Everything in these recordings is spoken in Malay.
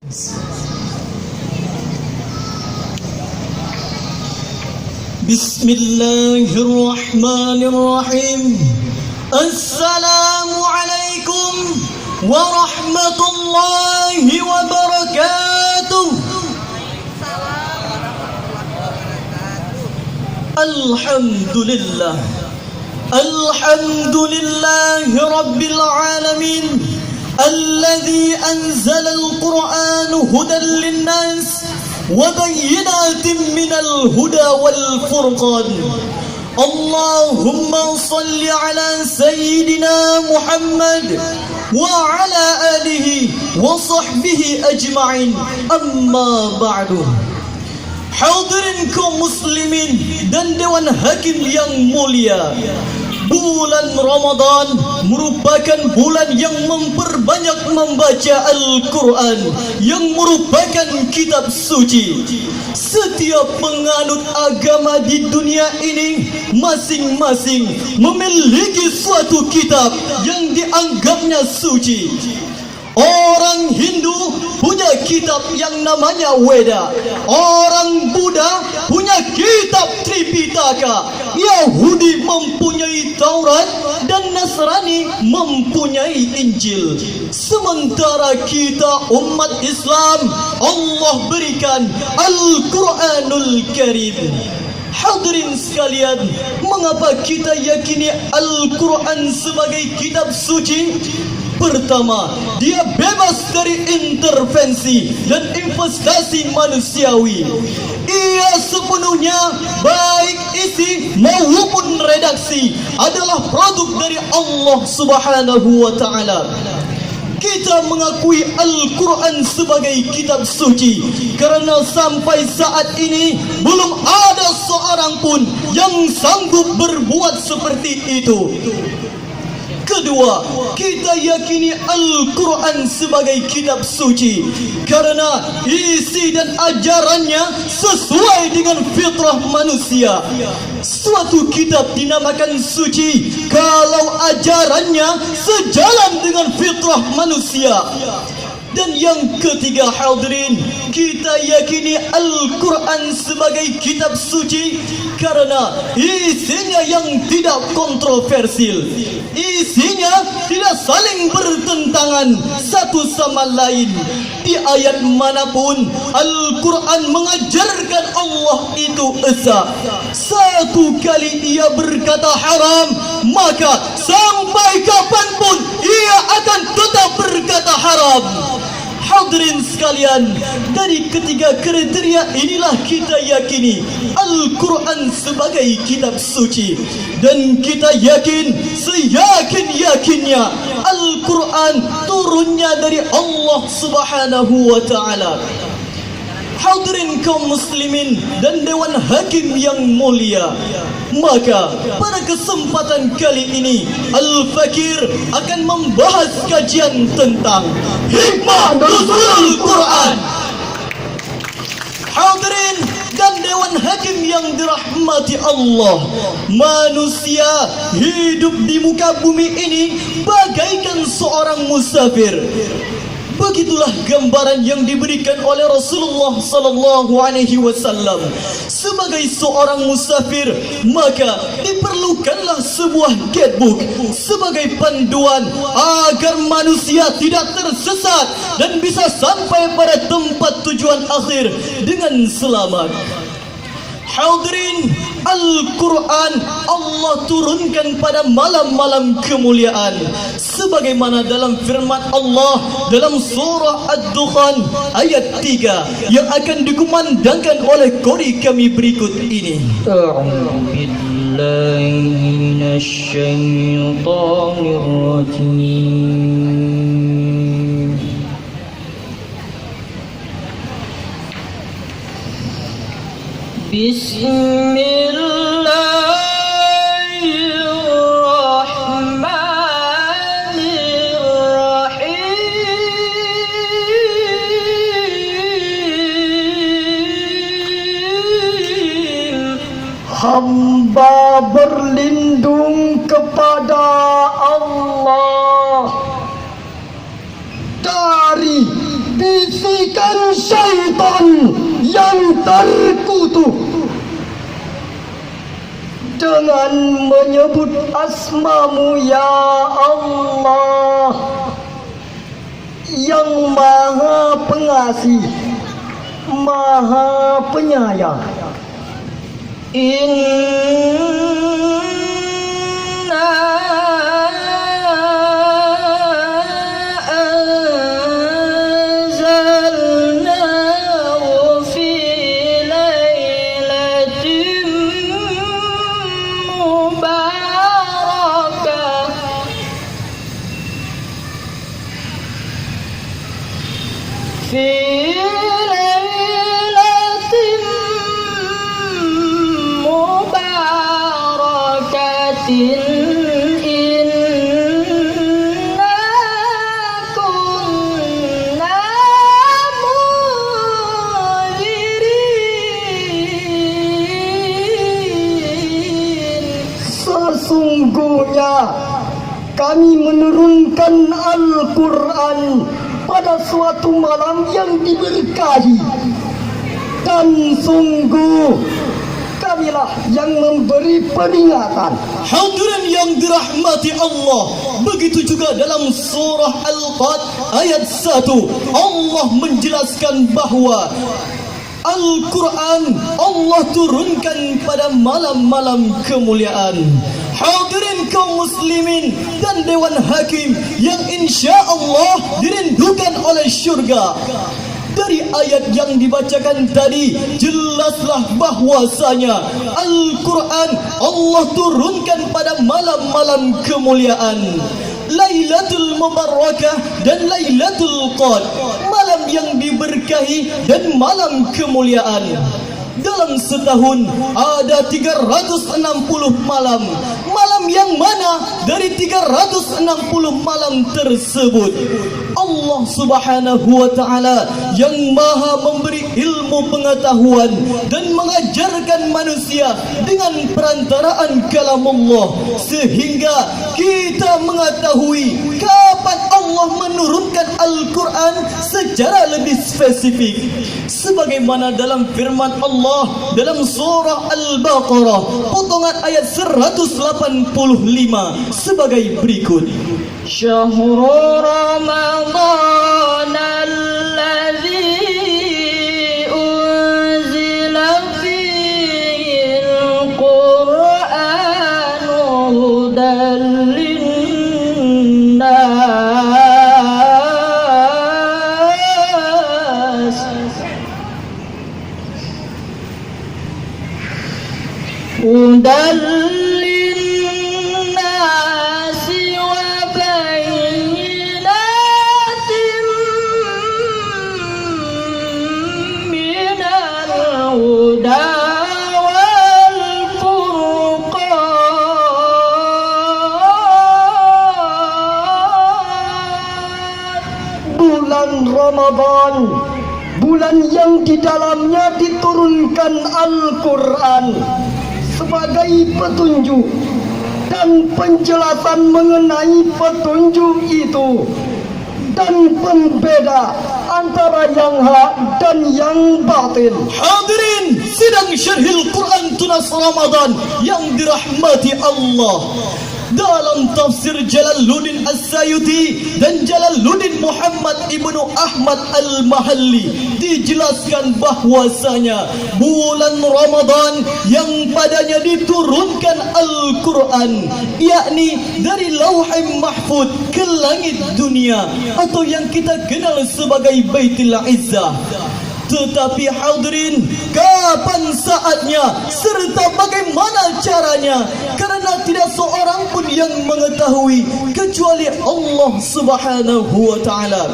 Bismillahirrahmanirrahim. Assalamualaikum warahmatullahi wabarakatuh. Alhamdulillah, alhamdulillahi rabbil alamin, alladhi anzala al-Qur'an hudan lin-nas wa bayyinatin minal huda wal furqan. Allahumma salli ala sayyidina Muhammad wa ala alihi wa sahbihi ajma'in. Amma ba'du. Hadirin kaum muslimin dan Dewan Hakim yang mulia, bulan Ramadan merupakan bulan yang memperbanyak membaca Al-Quran, yang merupakan kitab suci. Setiap penganut agama di dunia ini masing-masing memiliki suatu kitab yang dianggapnya suci. Orang Hindu punya kitab yang namanya Weda. Orang Buddha punya kitab Tripitaka. Yahudi mempunyai Taurat dan Nasrani mempunyai Injil. Sementara kita umat Islam, Allah berikan Al-Quranul Karim. Hadirin sekalian, mengapa kita yakini Al-Quran sebagai kitab suci? Pertama, dia bebas dari intervensi dan investasi manusiawi. Ia sepenuhnya, baik isi maupun redaksi, adalah produk dari Allah Subhanahu wa Ta'ala. Kita mengakui Al-Quran sebagai kitab suci kerana sampai saat ini belum ada seorang pun yang sanggup berbuat seperti itu. Kedua, kita yakini Al-Quran sebagai kitab suci kerana isi dan ajarannya sesuai dengan fitrah manusia. Suatu kitab dinamakan suci kalau ajarannya sejalan dengan fitrah manusia. Dan yang ketiga, hadirin, kita yakini Al-Quran sebagai kitab suci karena isinya yang tidak kontroversial. Isinya tidak saling bertentangan satu sama lain. Di ayat manapun Al-Quran mengajarkan Allah itu esa. Satu kali ia berkata haram, maka sampai kapanpun ia akan tetap berkata haram. Hadirin sekalian, dari ketiga kriteria inilah kita yakini Al-Quran sebagai kitab suci. Dan kita yakin, seyakin-yakinnya, Al-Quran turunnya dari Allah Subhanahu wa Ta'ala. Hadirin kaum muslimin dan Dewan Hakim yang mulia, maka pada kesempatan kali ini Al-Fakir akan membahas kajian tentang hikmah nuzul Quran. Hadirin dan Dewan Hakim yang dirahmati Allah, manusia hidup di muka bumi ini bagaikan seorang musafir. Begitulah gambaran yang diberikan oleh Rasulullah sallallahu alaihi wasallam. Sebagai seorang musafir, maka diperlukanlah sebuah guidebook sebagai panduan agar manusia tidak tersesat dan bisa sampai pada tempat tujuan akhir dengan selamat. Hadirin, Al-Quran Allah turunkan pada malam-malam kemuliaan, sebagaimana dalam firman Allah dalam surah Ad-Dukhan ayat 3 yang akan dikumandangkan oleh kori kami berikut ini. A'udzu billahi minasyaitonir rajim. Bismillahirrahmanirrahim. Hamba berlindung kepada Allah dari bisik bisikan syaitan yang terkutuk dengan menyebut asma-Mu ya Allah yang Maha Pengasih, Maha Penyayang. Inna anzalnahu fi lailatin mubarakah fi inna kunna munzirin. Sesungguhnya kami menurunkan Al-Quran pada suatu malam yang diberkahi, dan sungguh kamilah yang memberi peringatan. Hadirin yang dirahmati Allah, begitu juga dalam surah Al-Qad ayat 1 Allah menjelaskan bahawa Al-Quran Allah turunkan pada malam-malam kemuliaan. Hadirin kaum muslimin dan Dewan Hakim yang insya Allah dirindukan oleh syurga, dari ayat yang dibacakan tadi jelaslah bahwasanya Al-Quran Allah turunkan pada malam-malam kemuliaan, Lailatul Mubarakah dan Lailatul Qadr, malam yang diberkahi dan malam kemuliaan. Dalam setahun ada 360 malam. Malam yang mana dari 360 malam tersebut Allah Subhanahu wa taala yang Maha memberi ilmu pengetahuan dan mengajarkan manusia dengan perantaraan kalamullah, sehingga kita mengetahui kapan Allah menurunkan Al-Quran secara lebih spesifik, sebagaimana dalam firman Allah dalam surah Al-Baqarah potongan ayat 185 sebagai berikut. Syahrul Ramadan alladzi unzila fihi al-Qur'an hudan linnas hudan Ramadan, bulan yang di dalamnya diturunkan Al-Quran sebagai petunjuk dan penjelasan mengenai petunjuk itu, dan pembeda antara yang hak dan yang batil. Hadirin sidang syarhil Quran tunas Ramadan yang dirahmati Allah, dalam tafsir Jalaluddin As-Sayuti dan Jalaluddin Muhammad Ibnu Ahmad Al-Mahalli dijelaskan bahwasanya bulan Ramadan yang padanya diturunkan Al-Quran, yakni dari Lauhul Mahfuz ke langit dunia atau yang kita kenal sebagai Baitul Izzah. Tetapi hadirin, kapan saatnya serta bagaimana caranya? Karena tidak seorang pun yang mengetahui kecuali Allah Subhanahu wa taala.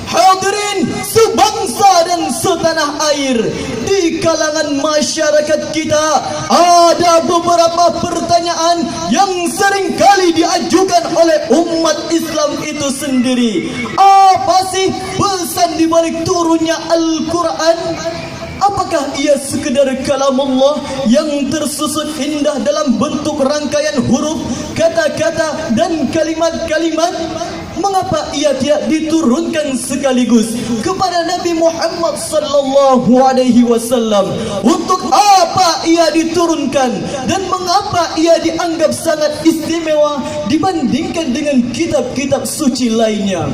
Hadirin sebangsa dan setanah air, di kalangan masyarakat kita ada beberapa pertanyaan yang seringkali diajukan oleh umat Islam itu sendiri. Apa sih pesan di balik turunnya Al-Quran? Apakah ia sekedar kalamullah yang tersusun indah dalam bentuk rangkaian huruf, kata-kata dan kalimat-kalimat? Mengapa ia tidak diturunkan sekaligus kepada Nabi Muhammad sallallahu alaihi wasallam? Untuk apa ia diturunkan dan mengapa ia dianggap sangat istimewa dibandingkan dengan kitab-kitab suci lainnya?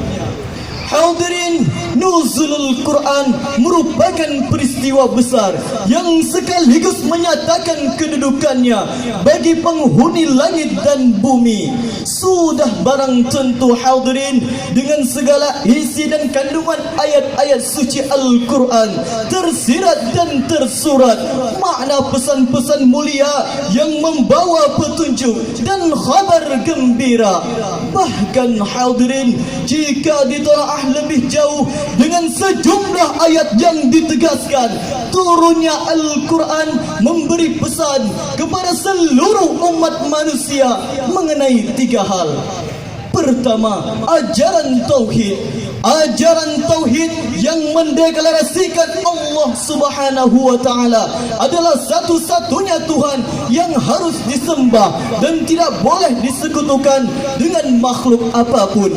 Hadirin, nuzulul Quran merupakan peristiwa besar yang sekaligus menyatakan kedudukannya bagi penghuni langit dan bumi. Sudah barang tentu hadirin, dengan segala isi dan kandungan ayat-ayat suci Al-Quran tersirat dan tersurat makna pesan-pesan mulia yang membawa petunjuk dan khabar gembira. Bahkan hadirin, jika ditelaah lebih jauh dengan sejumlah ayat yang ditegaskan, turunnya Al-Quran memberi pesan kepada seluruh umat manusia mengenai 3 hal. Pertama, ajaran tauhid. Ajaran tauhid yang mendeklarasikan Allah Subhanahu wa taala adalah satu-satunya Tuhan yang harus disembah dan tidak boleh disekutukan dengan makhluk apapun.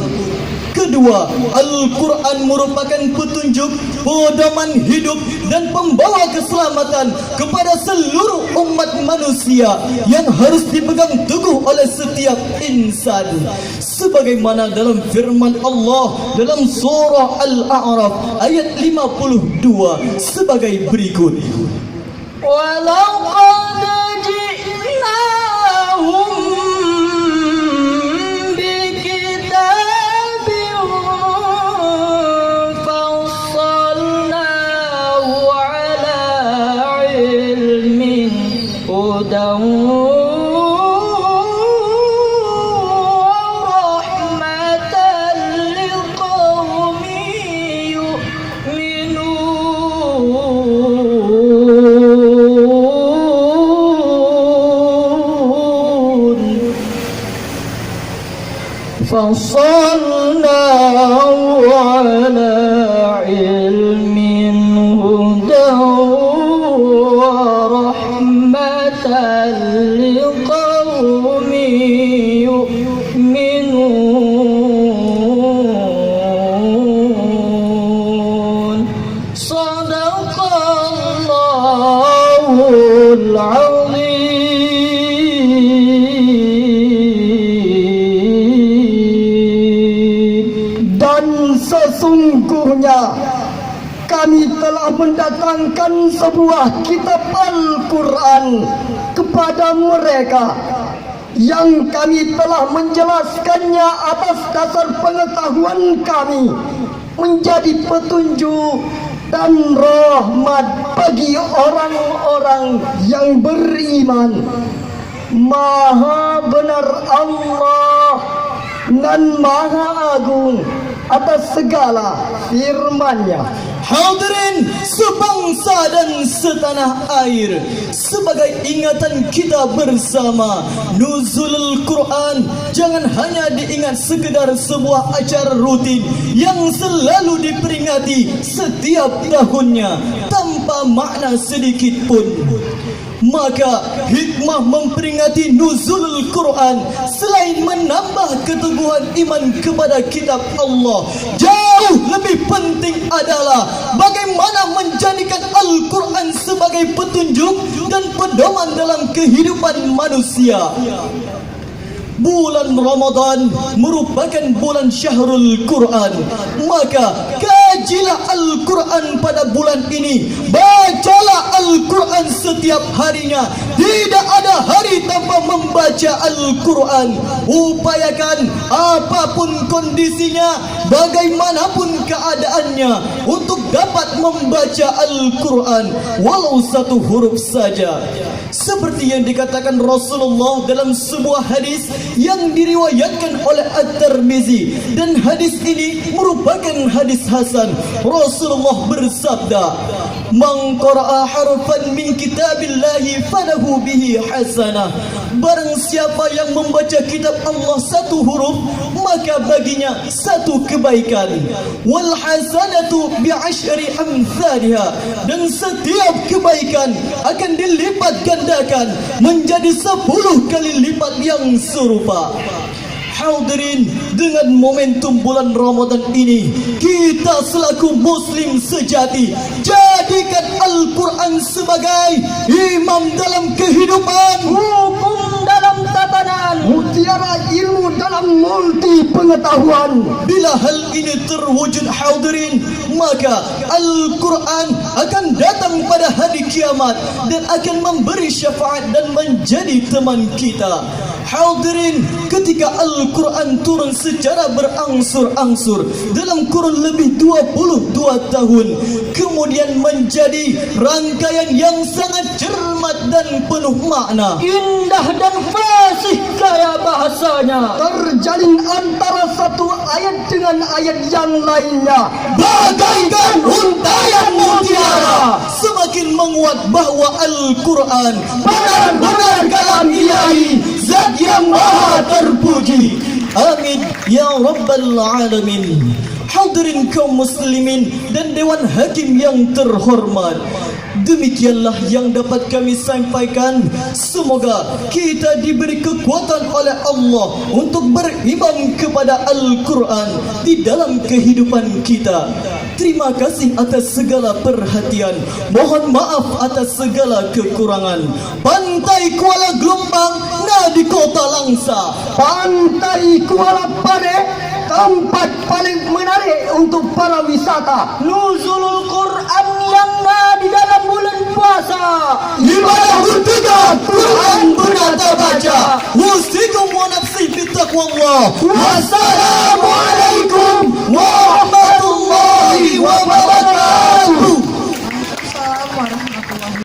Kedua, Al-Quran merupakan petunjuk, pedoman hidup dan pembawa keselamatan kepada seluruh umat manusia yang harus dipegang teguh oleh setiap insan. Sebagaimana dalam firman Allah dalam surah Al-A'raf ayat 52 sebagai berikut. وَلَقَدْ جِئْنَاهُمْ فصلناه على علم هدى ورحمة لقوم يؤمنون صدق الله العظيم. Sesungguhnya kami telah mendatangkan sebuah kitab Al-Quran kepada mereka yang kami telah menjelaskannya atas dasar pengetahuan kami menjadi petunjuk dan rahmat bagi orang-orang yang beriman. Maha benar Allah dan Maha Agung atas segala firman-Nya. Hadirin sebangsa dan setanah air, sebagai ingatan kita bersama, nuzulul Quran jangan hanya diingat sekedar sebuah acara rutin yang selalu diperingati setiap tahunnya tanpa makna sedikit pun. Maka hikmah memperingati nuzulul Quran selain menambah keteguhan iman kepada kitab Allah, jauh lebih penting adalah bagaimana menjadikan Al-Quran sebagai petunjuk dan pedoman dalam kehidupan manusia. Bulan Ramadan merupakan bulan Syahrul Quran, maka kajilah Al-Quran pada bulan ini. Bacalah Al-Quran setiap harinya. Tidak ada hari tanpa membaca Al-Quran. Upayakan apapun kondisinya, bagaimanapun keadaannya, untuk dapat membaca Al-Quran walau 1 huruf saja. Seperti yang dikatakan Rasulullah dalam sebuah hadis yang diriwayatkan oleh At-Tirmizi, dan hadis ini merupakan hadis hasan. Rasulullah bersabda, "Man qara'a harfan min kitabillahi falahu bihi hasanah." Barang siapa yang membaca kitab Allah 1 huruf, maka baginya 1 kebaikan. Wal hasanatu bi'ashri amsalha, dan setiap kebaikan akan dilipat gandakan menjadi 10 kali lipat yang serupa. Hadirin, dengan momentum bulan Ramadan ini, kita selaku Muslim sejati jadikan Al-Quran sebagai imam dalam kehidupan, hukum dalam tatanan, mutiara ilmu dalam multi pengetahuan. Bila hal ini terwujud hadirin, maka Al-Quran akan datang pada hari kiamat dan akan memberi syafaat dan menjadi teman kita. Hadirin, ketika Al-Quran turun secara berangsur-angsur dalam kurun lebih 22 tahun, kemudian menjadi rangkaian yang sangat cermat dan penuh makna, Indah dan fasih gaya bahasanya, terjalin antara satu ayat dengan ayat yang lainnya, bagaikan untayan mutiara, semakin menguat bahawa Al-Quran benar-benar kalam ilahi, zat yang maha terpuji. Amin ya rabbal alamin. Hadirin kaum muslimin dan Dewan Hakim yang terhormat, demikianlah yang dapat kami sampaikan. Semoga kita diberi kekuatan oleh Allah untuk berimam kepada Al-Quran di dalam kehidupan kita. Terima kasih atas segala perhatian. Mohon maaf atas segala kekurangan. Pantai Kuala Gelombang, Nadi Kota Langsa. Pantai Kuala Pare, tempat paling menarik untuk para wisata. Nuzulul Quran yang di dalam bulan puasa. Ibadah bertegak, Quran bernata baca. Wusikum wa nafsi bittaqwallah. Wassalam.